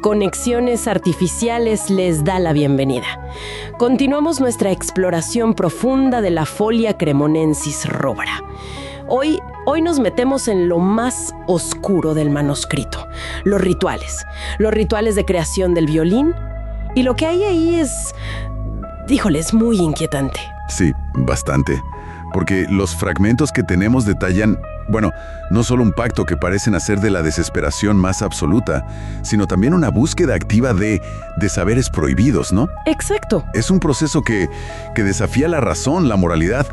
Conexiones Artificiales les da la bienvenida. Continuamos nuestra exploración profunda de la Folia Cremonensis Robra. Hoy nos metemos en lo más oscuro del manuscrito, los rituales de creación del violín, y lo que hay ahí es muy inquietante. Sí, bastante, porque los fragmentos que tenemos detallan, no solo un pacto que parece nacer de la desesperación más absoluta, sino también una búsqueda activa de saberes prohibidos, ¿no? Exacto. Es un proceso que desafía la razón, la moralidad,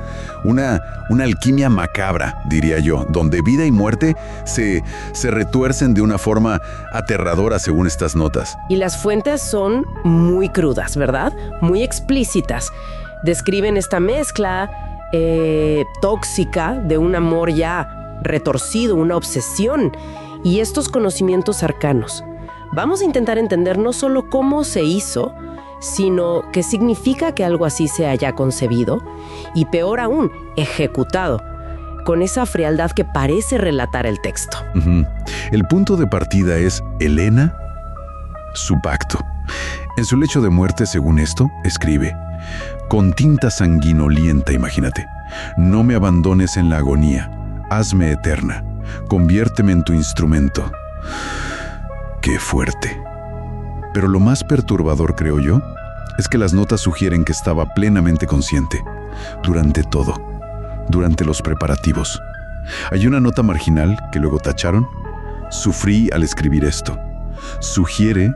una alquimia macabra, diría yo, donde vida y muerte se retuercen de una forma aterradora según estas notas. Y las fuentes son muy crudas, ¿verdad? Muy explícitas. Describen esta mezcla tóxica de un amor ya retorcido, una obsesión, y estos conocimientos arcanos. Vamos a intentar entender no solo cómo se hizo, sino qué significa que algo así se haya concebido y, peor aún, ejecutado, con esa frialdad que parece relatar el texto. El punto de partida es Helena, su pacto. En su lecho de muerte, según esto, escribe: con tinta sanguinolienta, imagínate, no me abandones en la agonía. Hazme eterna, conviérteme en tu instrumento. ¡Qué fuerte! Pero lo más perturbador, creo yo, es que las notas sugieren que estaba plenamente consciente, durante todo, durante los preparativos. Hay una nota marginal que luego tacharon: sufrí al escribir esto. Sugiere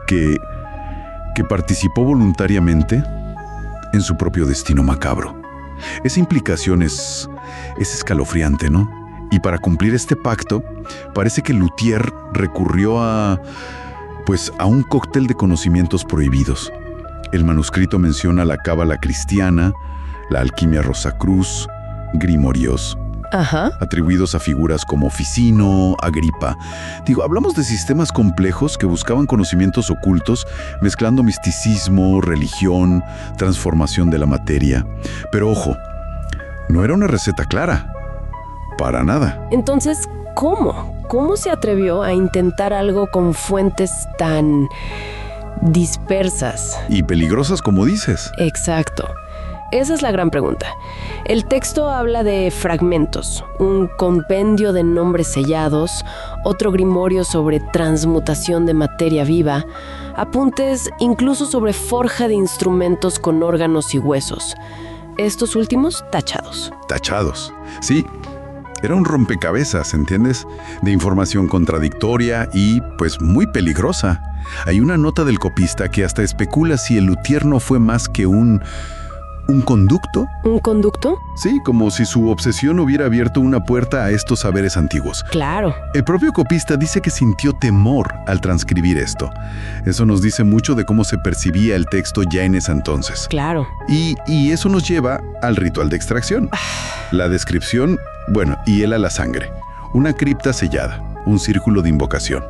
que participó voluntariamente en su propio destino macabro. Esa implicación es escalofriante, ¿no? Y para cumplir este pacto, parece que Luthier recurrió a un cóctel de conocimientos prohibidos. El manuscrito menciona la cábala cristiana, la alquimia rosacruz, grimorios, atribuidos a figuras como Ficino, Agripa. Hablamos de sistemas complejos que buscaban conocimientos ocultos, mezclando misticismo, religión, transformación de la materia. Pero ojo, no era una receta clara. Para nada. Entonces, ¿cómo? ¿Cómo se atrevió a intentar algo con fuentes tan dispersas? Y peligrosas, como dices. Exacto. Esa es la gran pregunta. El texto habla de fragmentos, un compendio de nombres sellados, otro grimorio sobre transmutación de materia viva, apuntes incluso sobre forja de instrumentos con órganos y huesos. Estos últimos tachados. Tachados, sí. Era un rompecabezas, ¿entiendes? De información contradictoria y, muy peligrosa. Hay una nota del copista que hasta especula si el luthier no fue más que ¿un conducto? ¿Un conducto? Sí, como si su obsesión hubiera abierto una puerta a estos saberes antiguos. Claro. El propio copista dice que sintió temor al transcribir esto. Eso nos dice mucho de cómo se percibía el texto ya en ese entonces. Claro. Y eso nos lleva al ritual de extracción. La descripción, y hiela la sangre. Una cripta sellada, un círculo de invocación.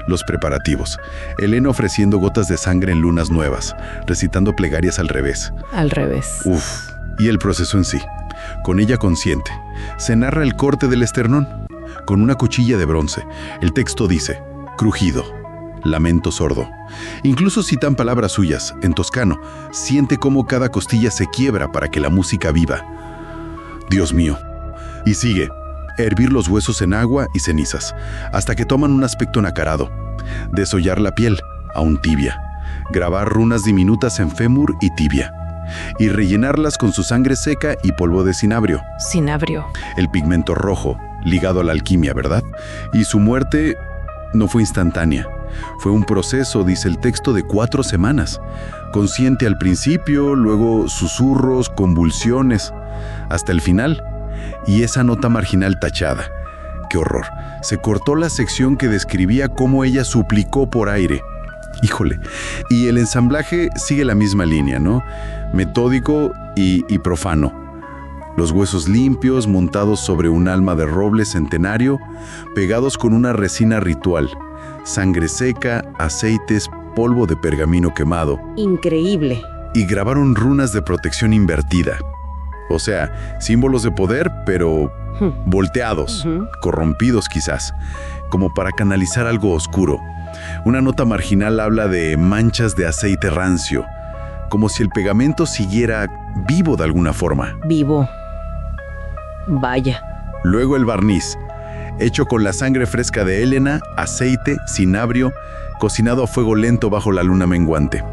Los preparativos. Helena ofreciendo gotas de sangre en lunas nuevas, recitando plegarias al revés. Al revés. Y el proceso en sí. Con ella consciente. Se narra el corte del esternón. Con una cuchilla de bronce. El texto dice: crujido, lamento sordo. Incluso citan palabras suyas, en toscano. Siente cómo cada costilla se quiebra para que la música viva. Dios mío. Y sigue. Hervir los huesos en agua y cenizas, hasta que toman un aspecto nacarado. Desollar la piel, aún tibia. Grabar runas diminutas en fémur y tibia. Y rellenarlas con su sangre seca y polvo de cinabrio. Cinabrio. El pigmento rojo, ligado a la alquimia, ¿verdad? Y su muerte no fue instantánea. Fue un proceso, dice el texto, de 4 semanas. Consciente al principio, luego susurros, convulsiones, hasta el final. Y esa nota marginal tachada. ¡Qué horror! Se cortó la sección que describía cómo ella suplicó por aire. Híjole. Y el ensamblaje sigue la misma línea, ¿no? Metódico y profano. Los huesos limpios, montados sobre un alma de roble centenario, pegados con una resina ritual. Sangre seca, aceites, polvo de pergamino quemado. Increíble. Y grabaron runas de protección invertida. O sea, símbolos de poder, pero volteados, corrompidos quizás, como para canalizar algo oscuro. Una nota marginal habla de manchas de aceite rancio, como si el pegamento siguiera vivo de alguna forma. Vivo. Vaya. Luego el barniz, hecho con la sangre fresca de Elena, aceite, cinabrio, cocinado a fuego lento bajo la luna menguante.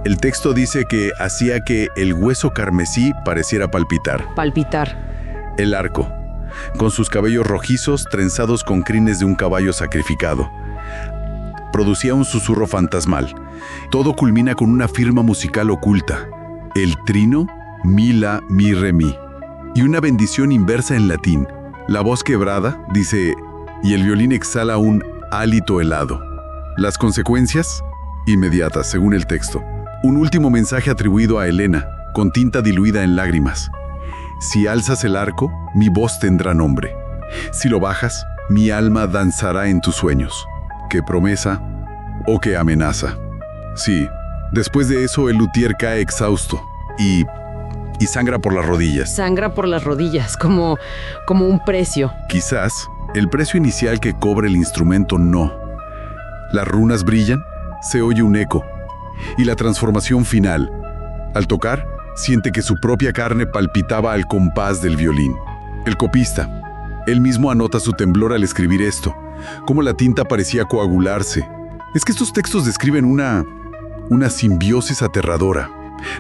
El texto dice que hacía que el hueso carmesí pareciera palpitar. Palpitar. El arco, con sus cabellos rojizos trenzados con crines de un caballo sacrificado, producía un susurro fantasmal. Todo culmina con una firma musical oculta, el trino, mi, la, mi, re, mi, y una bendición inversa en latín. La voz quebrada dice, y el violín exhala un hálito helado. Las consecuencias, inmediatas, según el texto. Un último mensaje atribuido a Elena, con tinta diluida en lágrimas. Si alzas el arco, mi voz tendrá nombre. Si lo bajas, mi alma danzará en tus sueños. ¿Qué promesa o qué amenaza? Sí, después de eso el luthier cae exhausto y sangra por las rodillas. Sangra por las rodillas, como un precio. Quizás el precio inicial que cobre el instrumento no. Las runas brillan, se oye un eco. Y la transformación final. Al tocar, siente que su propia carne palpitaba al compás del violín. El copista, él mismo anota su temblor al escribir esto, cómo la tinta parecía coagularse. Es que estos textos describen una simbiosis aterradora,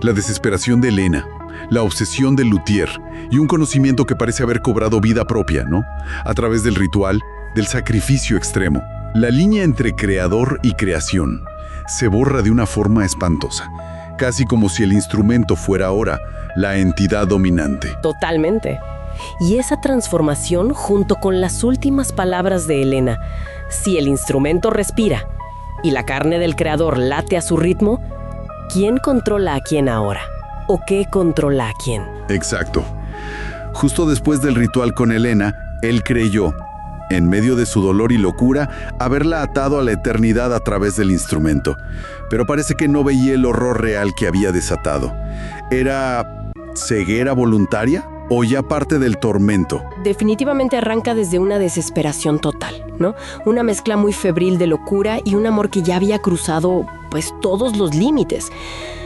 la desesperación de Elena, la obsesión del luthier y un conocimiento que parece haber cobrado vida propia, ¿no? A través del ritual, del sacrificio extremo. La línea entre creador y creación se borra de una forma espantosa, casi como si el instrumento fuera ahora la entidad dominante. Totalmente. Y esa transformación junto con las últimas palabras de Elena, si el instrumento respira y la carne del creador late a su ritmo, ¿quién controla a quién ahora? ¿O qué controla a quién? Exacto. Justo después del ritual con Elena, él creyó, en medio de su dolor y locura, haberla atado a la eternidad a través del instrumento. Pero parece que no veía el horror real que había desatado. ¿Era ceguera voluntaria o ya parte del tormento? Definitivamente arranca desde una desesperación total, ¿no? Una mezcla muy febril de locura y un amor que ya había cruzado, pues, todos los límites.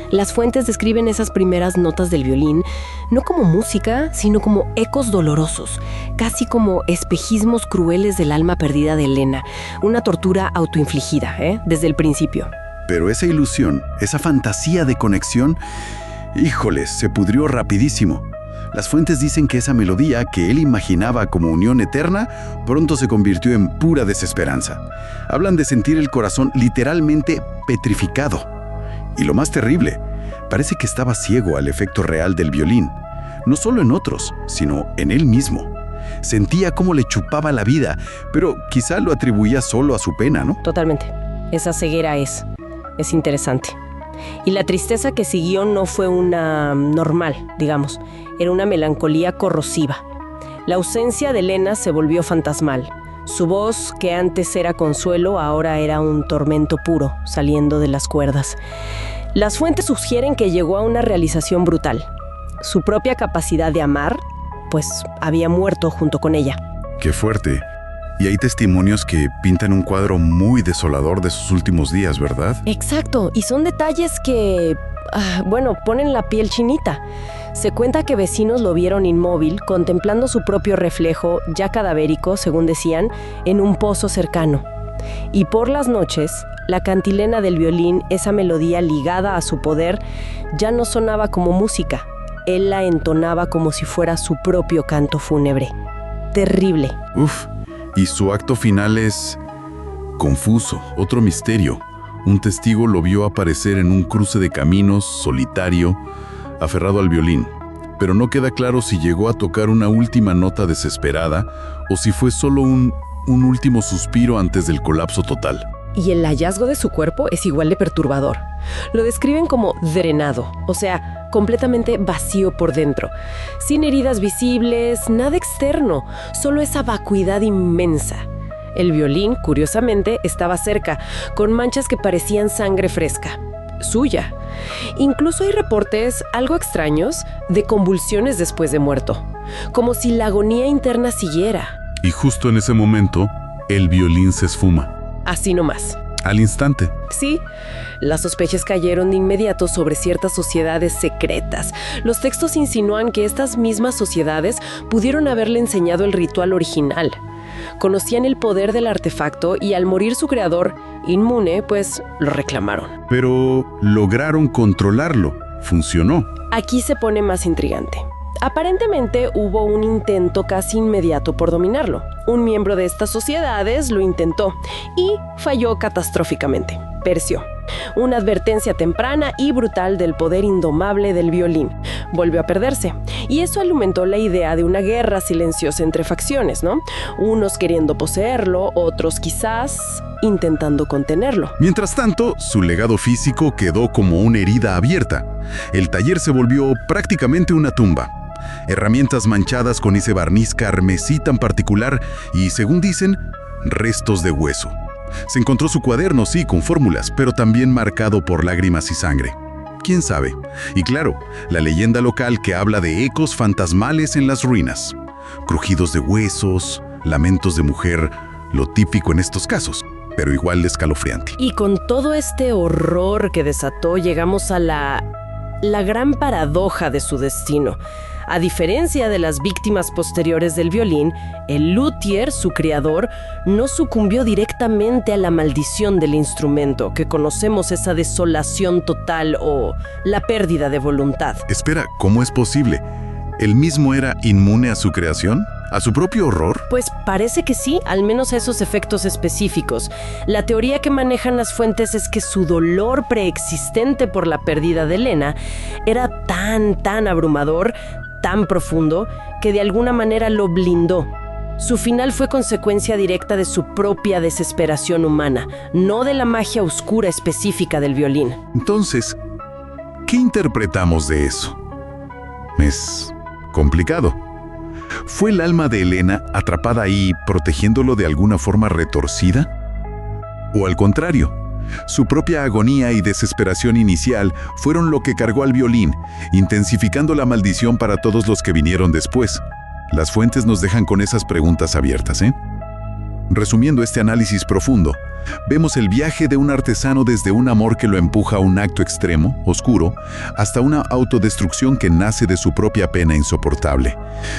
Las fuentes describen esas primeras notas del violín no como música, sino como ecos dolorosos, casi como espejismos crueles del alma perdida de Elena, una tortura autoinfligida, desde el principio. Pero esa ilusión, esa fantasía de conexión, híjoles, se pudrió rapidísimo. Las fuentes dicen que esa melodía que él imaginaba como unión eterna, pronto se convirtió en pura desesperanza. Hablan de sentir el corazón literalmente petrificado. Y lo más terrible, parece que estaba ciego al efecto real del violín, no solo en otros, sino en él mismo. Sentía cómo le chupaba la vida, pero quizá lo atribuía solo a su pena, ¿no? Totalmente. Esa ceguera es interesante. Y la tristeza que siguió no fue una normal, digamos. Era una melancolía corrosiva. La ausencia de Elena se volvió fantasmal. Su voz, que antes era consuelo, ahora era un tormento puro, saliendo de las cuerdas. Las fuentes sugieren que llegó a una realización brutal. Su propia capacidad de amar, pues, había muerto junto con ella. ¡Qué fuerte! Y hay testimonios que pintan un cuadro muy desolador de sus últimos días, ¿verdad? Exacto, y son detalles que, ponen la piel chinita. Se cuenta que vecinos lo vieron inmóvil, contemplando su propio reflejo, ya cadavérico, según decían, en un pozo cercano. Y por las noches, la cantilena del violín, esa melodía ligada a su poder, ya no sonaba como música. Él la entonaba como si fuera su propio canto fúnebre. Terrible. Uf, y su acto final es confuso, otro misterio. Un testigo lo vio aparecer en un cruce de caminos, solitario, aferrado al violín, pero no queda claro si llegó a tocar una última nota desesperada o si fue solo un último suspiro antes del colapso total. Y el hallazgo de su cuerpo es igual de perturbador. Lo describen como drenado, o sea, completamente vacío por dentro, sin heridas visibles, nada externo, solo esa vacuidad inmensa. El violín, curiosamente, estaba cerca, con manchas que parecían sangre fresca, suya. Incluso hay reportes algo extraños de convulsiones después de muerto, como si la agonía interna siguiera. Y justo en ese momento, el violín se esfuma. así nomás. Al instante. Sí, las sospechas cayeron de inmediato sobre ciertas sociedades secretas. Los textos insinúan que estas mismas sociedades pudieron haberle enseñado el ritual original. Conocían el poder del artefacto y al morir su creador, inmune, pues lo reclamaron. Pero lograron controlarlo. Funcionó. Aquí se pone más intrigante. Aparentemente hubo un intento casi inmediato por dominarlo. Un miembro de estas sociedades lo intentó y falló catastróficamente. Pereció. Una advertencia temprana y brutal del poder indomable del violín. Volvió a perderse. Y eso alimentó la idea de una guerra silenciosa entre facciones, ¿no? Unos queriendo poseerlo, otros quizás intentando contenerlo. Mientras tanto, su legado físico quedó como una herida abierta. El taller se volvió prácticamente una tumba. Herramientas manchadas con ese barniz carmesí tan particular y, según dicen, restos de hueso. Se encontró su cuaderno, sí, con fórmulas, pero también marcado por lágrimas y sangre. ¿Quién sabe? Y claro, la leyenda local que habla de ecos fantasmales en las ruinas. Crujidos de huesos, lamentos de mujer, lo típico en estos casos, pero igual de escalofriante. Y con todo este horror que desató, llegamos a la gran paradoja de su destino. A diferencia de las víctimas posteriores del violín, el luthier, su creador, no sucumbió directamente a la maldición del instrumento, que conocemos esa desolación total o la pérdida de voluntad. Espera, ¿cómo es posible? ¿Él mismo era inmune a su creación? ¿A su propio horror? Pues parece que sí, al menos a esos efectos específicos. La teoría que manejan las fuentes es que su dolor preexistente por la pérdida de Elena era tan abrumador, tan profundo, que de alguna manera lo blindó. Su final fue consecuencia directa de su propia desesperación humana, no de la magia oscura específica del violín. Entonces, ¿qué interpretamos de eso? Es complicado. ¿Fue el alma de Elena atrapada ahí, protegiéndolo de alguna forma retorcida? ¿O al contrario, su propia agonía y desesperación inicial fueron lo que cargó al violín, intensificando la maldición para todos los que vinieron después? Las fuentes nos dejan con esas preguntas abiertas, ¿eh? Resumiendo este análisis profundo, vemos el viaje de un artesano desde un amor que lo empuja a un acto extremo, oscuro, hasta una autodestrucción que nace de su propia pena insoportable,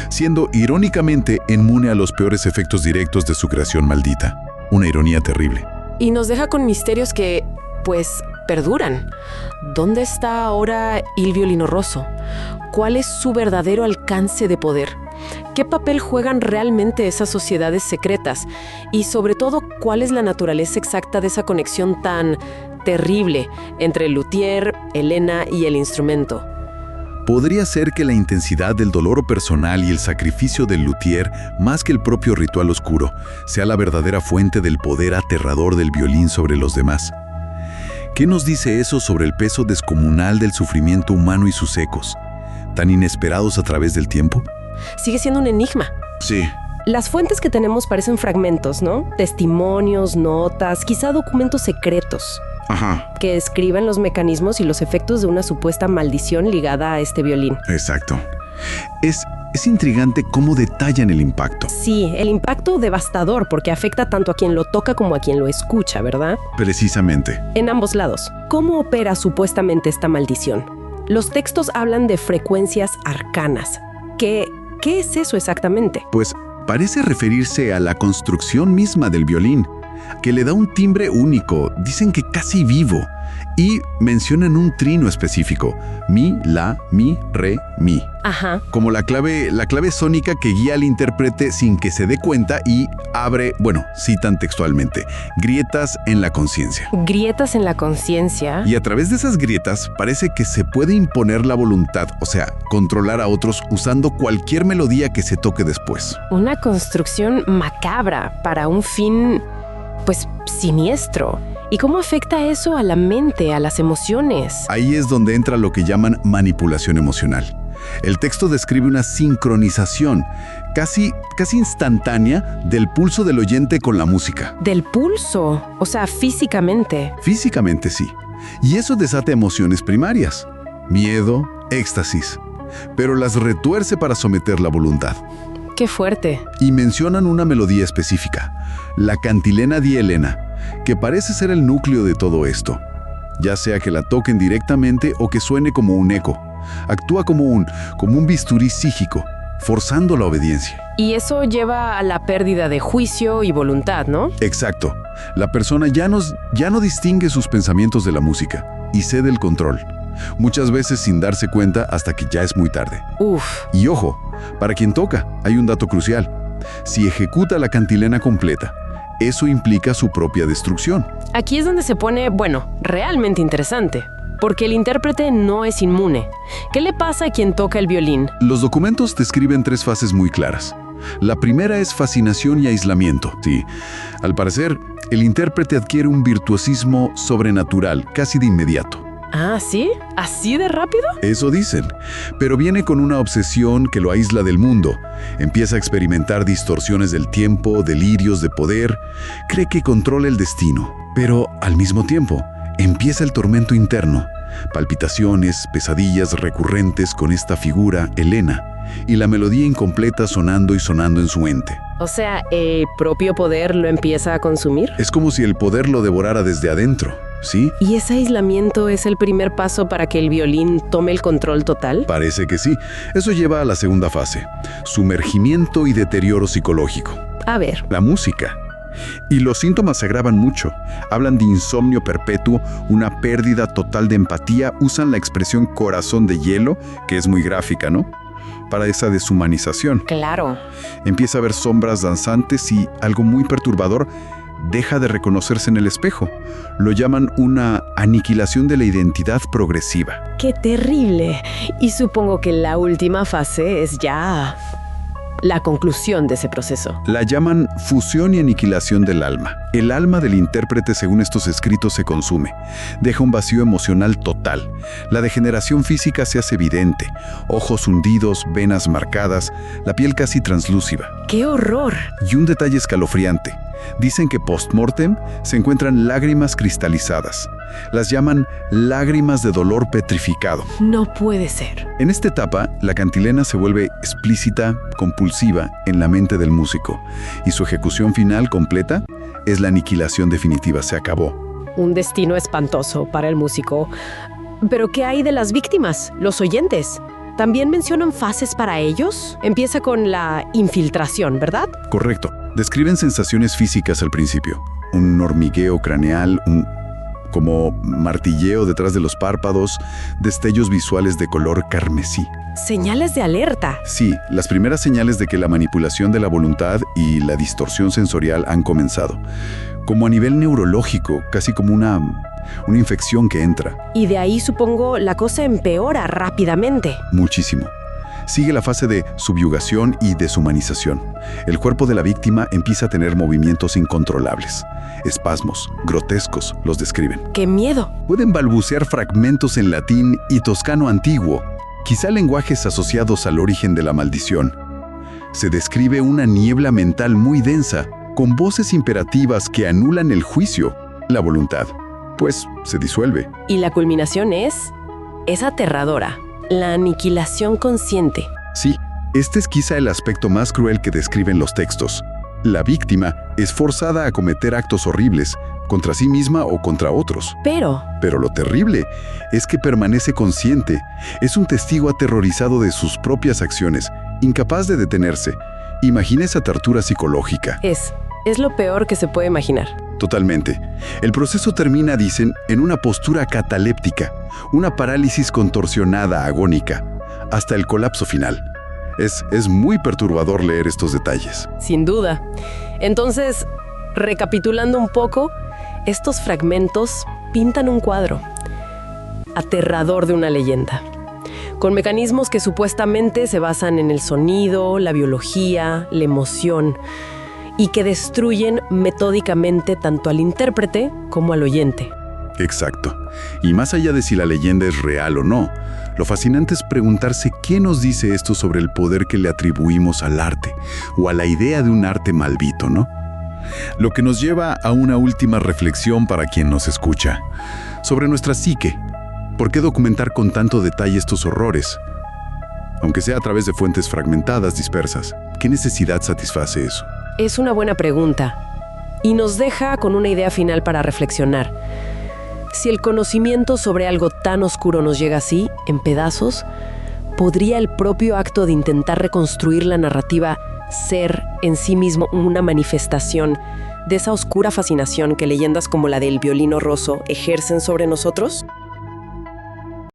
siendo irónicamente inmune a los peores efectos directos de su creación maldita. Una ironía terrible. Y nos deja con misterios que, pues, perduran. ¿Dónde está ahora il violino rosso? ¿Cuál es su verdadero alcance de poder? ¿Qué papel juegan realmente esas sociedades secretas? Y sobre todo, ¿cuál es la naturaleza exacta de esa conexión tan terrible entre el luthier, Elena y el instrumento? Podría ser que la intensidad del dolor personal y el sacrificio del luthier, más que el propio ritual oscuro, sea la verdadera fuente del poder aterrador del violín sobre los demás. ¿Qué nos dice eso sobre el peso descomunal del sufrimiento humano y sus ecos, tan inesperados a través del tiempo? Sigue siendo un enigma. Sí. Las fuentes que tenemos parecen fragmentos, ¿no? Testimonios, notas, quizá documentos secretos. Ajá. Que describen los mecanismos y los efectos de una supuesta maldición ligada a este violín. Exacto. Es intrigante cómo detallan el impacto. Sí, el impacto devastador porque afecta tanto a quien lo toca como a quien lo escucha, ¿verdad? Precisamente. En ambos lados. ¿Cómo opera supuestamente esta maldición? Los textos hablan de frecuencias arcanas. ¿Qué es eso exactamente? Pues parece referirse a la construcción misma del violín, que le da un timbre único, dicen que casi vivo, y mencionan un trino específico, mi, la, mi, re, mi. Ajá. Como la clave sónica que guía al intérprete sin que se dé cuenta y abre, citan textualmente, grietas en la conciencia. Grietas en la conciencia. Y a través de esas grietas parece que se puede imponer la voluntad, o sea, controlar a otros usando cualquier melodía que se toque después. Una construcción macabra para un fin, pues, siniestro. ¿Y cómo afecta eso a la mente, a las emociones? Ahí es donde entra lo que llaman manipulación emocional. El texto describe una sincronización casi instantánea del pulso del oyente con la música. ¿Del pulso? O sea, físicamente. Físicamente sí. Y eso desata emociones primarias. Miedo, éxtasis. Pero las retuerce para someter la voluntad. ¡Qué fuerte! Y mencionan una melodía específica, la cantilena di Elena, que parece ser el núcleo de todo esto. Ya sea que la toquen directamente o que suene como un eco. Actúa como un bisturí psíquico, forzando la obediencia. Y eso lleva a la pérdida de juicio y voluntad, ¿no? Exacto. La persona ya no distingue sus pensamientos de la música y cede el control. Muchas veces sin darse cuenta hasta que ya es muy tarde. Uf. Y ojo, para quien toca, hay un dato crucial. Si ejecuta la cantilena completa, eso implica su propia destrucción. Aquí es donde se pone, realmente interesante. Porque el intérprete no es inmune. ¿Qué le pasa a quien toca el violín? Los documentos describen 3 fases muy claras. La primera es fascinación y aislamiento. Sí, al parecer, el intérprete adquiere un virtuosismo sobrenatural, casi de inmediato. Ah, ¿sí? ¿Así de rápido? Eso dicen, pero viene con una obsesión que lo aísla del mundo. Empieza a experimentar distorsiones del tiempo, delirios de poder, cree que controla el destino, pero al mismo tiempo empieza el tormento interno, palpitaciones, pesadillas recurrentes con esta figura, Elena, y la melodía incompleta sonando y sonando en su mente. O sea, ¿el propio poder lo empieza a consumir? Es como si el poder lo devorara desde adentro, ¿sí? ¿Y ese aislamiento es el primer paso para que el violín tome el control total? Parece que sí. Eso lleva a la segunda fase, sumergimiento y deterioro psicológico. A ver. La música. Y los síntomas se agravan mucho. Hablan de insomnio perpetuo, una pérdida total de empatía, usan la expresión corazón de hielo, que es muy gráfica, ¿no? Para esa deshumanización. Claro. Empieza a ver sombras danzantes y, algo muy perturbador, deja de reconocerse en el espejo. Lo llaman una aniquilación de la identidad progresiva. ¡Qué terrible! Y supongo que la última fase es ya la conclusión de ese proceso. La llaman fusión y aniquilación del alma. El alma del intérprete, según estos escritos, se consume. Deja un vacío emocional total. La degeneración física se hace evidente. Ojos hundidos, venas marcadas, la piel casi translúcida. ¡Qué horror! Y un detalle escalofriante. Dicen que post-mortem se encuentran lágrimas cristalizadas. Las llaman lágrimas de dolor petrificado. No puede ser. En esta etapa, la cantilena se vuelve explícita, compulsiva en la mente del músico. Y su ejecución final completa es la aniquilación definitiva. Se acabó. Un destino espantoso para el músico. ¿Pero qué hay de las víctimas, los oyentes? ¿También mencionan fases para ellos? Empieza con la infiltración, ¿verdad? Correcto. Describen sensaciones físicas al principio. Un hormigueo craneal, como martilleo detrás de los párpados, destellos visuales de color carmesí. Señales de alerta. Sí, las primeras señales de que la manipulación de la voluntad y la distorsión sensorial han comenzado. Como a nivel neurológico, casi como una infección que entra. Y de ahí, supongo, la cosa empeora rápidamente. Muchísimo. Sigue la fase de subyugación y deshumanización. El cuerpo de la víctima empieza a tener movimientos incontrolables. Espasmos, grotescos, los describen. ¡Qué miedo! Pueden balbucear fragmentos en latín y toscano antiguo, quizá lenguajes asociados al origen de la maldición. Se describe una niebla mental muy densa, con voces imperativas que anulan el juicio, la voluntad. Pues se disuelve. Y la culminación es aterradora. La aniquilación consciente. Sí, este es quizá el aspecto más cruel que describen los textos. La víctima es forzada a cometer actos horribles contra sí misma o contra otros. Pero lo terrible es que permanece consciente. Es un testigo aterrorizado de sus propias acciones, incapaz de detenerse. Imagina esa tortura psicológica. Es lo peor que se puede imaginar. Totalmente. El proceso termina, dicen, en una postura cataléptica, una parálisis contorsionada, agónica, hasta el colapso final. Es muy perturbador leer estos detalles. Sin duda. Entonces, recapitulando un poco, estos fragmentos pintan un cuadro aterrador de una leyenda, con mecanismos que supuestamente se basan en el sonido, la biología, la emoción, y que destruyen metódicamente tanto al intérprete como al oyente. Exacto. Y más allá de si la leyenda es real o no, lo fascinante es preguntarse qué nos dice esto sobre el poder que le atribuimos al arte, o a la idea de un arte maldito, ¿no? Lo que nos lleva a una última reflexión para quien nos escucha, sobre nuestra psique. ¿Por qué documentar con tanto detalle estos horrores? Aunque sea a través de fuentes fragmentadas, dispersas, ¿qué necesidad satisface eso? Es una buena pregunta. Y nos deja con una idea final para reflexionar. Si el conocimiento sobre algo tan oscuro nos llega así, en pedazos, ¿podría el propio acto de intentar reconstruir la narrativa ser en sí mismo una manifestación de esa oscura fascinación que leyendas como la del violino roso ejercen sobre nosotros?